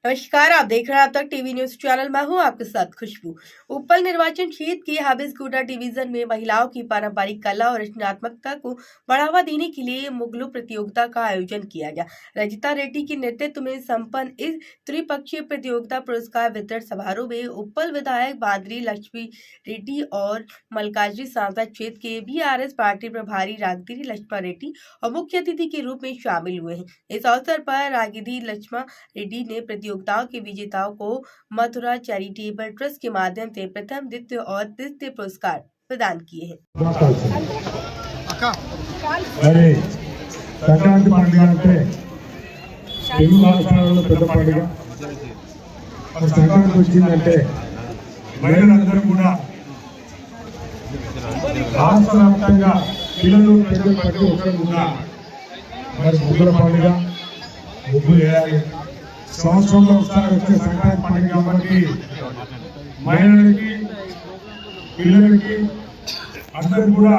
नमस्कार, आप देख रहे हैं अब तक टीवी न्यूज चैनल। मैं हूं आपके साथ खुशबू। उपल निर्वाचन क्षेत्र के हाबिसगुड़ा डिवीजन में महिलाओं की पारंपरिक कला और रचनात्मकता को बढ़ावा देने के लिए मुगलू प्रतियोगिता का आयोजन किया गया। रजिता रेड्डी के नेतृत्व में संपन्न इस त्रिपक्षीय प्रतियोगिता पुरस्कार वितरण समारोह में उपल विधायक बादरी लक्ष्मी रेड्डी और मलकाजी सांसद क्षेत्र के BRS पार्टी प्रभारी रागिनी लक्ष्मा रेड्डी और मुख्य अतिथि के रूप में शामिल हुए हैं। इस अवसर पर रागिनी लक्ष्मा रेड्डी ने प्रतियोगिताओं के विजेताओं को मथुरा चैरिटेबल ट्रस्ट के माध्यम से प्रथम, द्वितीय और तृतीय पुरस्कार प्रदान किए हैं। సంక్రాంతి పండుగ అంటే తెలుగు రాష్ట్రాలలో పెద్ద పండుగ. మరి సంక్రాంతి వచ్చిందంటే మహిళలందరూ కూడా రాష్ట్ర వ్యాప్తంగా పిల్లలు పెద్దలు ప్రతి ఒక్కరు కూడా మరి ముగ్గుల పండుగ, ముగ్గులు వేయాలి. సంవత్సరంలో ఒకసారి వచ్చే సంక్రాంతి పండుగ కాబట్టి మహిళలకి, పిల్లలకి అందరూ కూడా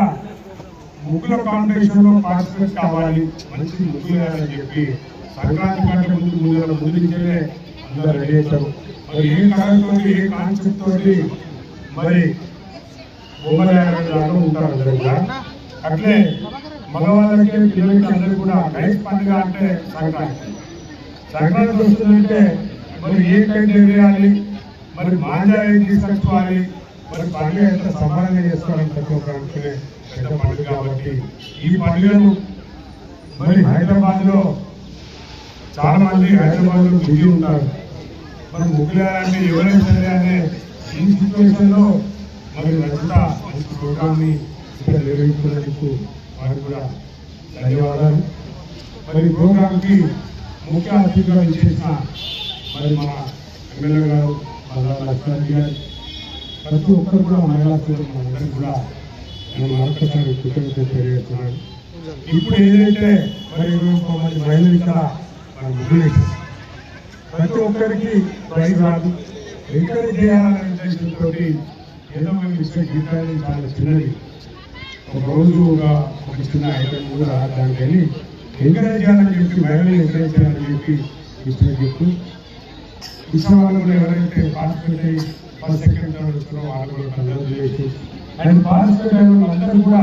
ముగ్గుల కాంపిటీషన్ లో పార్టిసిపేట్ కావాలి, మంచి ముగ్గులు వేయాలని చెప్పి సంక్రాంతి కంటే ముందు నుంచే అందరూ రెడీ అవుతారు. మరి ఏ కాలంతో ఏ కాన్సెప్ట్ తోటి మరి బొమ్మలు ఉంటారు అందరూ కూడా. అట్లే మగవాళ్ళకి, పిల్లలకి అందరూ కూడా రైతు పండుగ అంటే సంక్రాంతి. సంక్రాంతి వస్తుందంటే మరి ఏ కైతే వేయాలి, మరి మాంజాయి తీసుకొచ్చుకోవాలి, మరి పండుగ ఎంత సంబరంగా చేసుకోవాలని ప్రతి ఒక్క అనుకునే పెద్ద పండుగ కాబట్టి ఈ పండుగను మరి హైదరాబాద్ లో చాలా మంది హైదరాబాద్ లో బిజీ ఉంటారు. మరి ముగ్గులేయాలంటే ఎవరైనా సరే అనే ఈ సిచ్యువేషన్ లో మరి రచిత మంచి ప్రోగ్రామ్ ని ఇక్కడ నిర్వహిస్తున్నందుకు వారికి కూడా ధన్యవాదాలు. మరి ప్రోగ్రామ్ కి ముఖ్య అతిథిగా ఇచ్చేసిన మరి మన ఎమ్మెల్యే గారు లక్ష్మణ్ గారు, ప్రతి ఒక్కరు కూడా మహిళా సోదరులందరూ కూడా నేను మరొకసారి కృతజ్ఞతలు తెలియజేస్తున్నాను. ఇప్పుడు ఏదైతే మరి 21 మంది మహిళలు ఇక్కడ మనం ముగ్గులేసాం, ప్రతి ఒక్కరికి ప్రైజ్ రాదు, ఎంకరేజ్ చేయాలనే ఉద్దేశంతో ఏదో మేము ఇచ్చే గీతాన్ని చాలా చిన్నది, ఒక రోజు ఒక చిన్న ఐటమ్ కూడా రావడానికి వెళ్ళి ఎంకరేజ్ చేయాలని చెప్పి, మహిళలు ఎంకరేజ్ చేయాలని చెప్పి ఇచ్చిన చెప్తూ ఇచ్చిన వాళ్ళు కూడా ఎవరైతే పార్టిసిపేట్ అయ్యి ఫస్ట్, సెకండ్, థర్డ్ వచ్చిన వాళ్ళు కూడా కంగ్రాచులేషన్స్. అండ్ పార్టిసిపేట్ అయిన అందరూ కూడా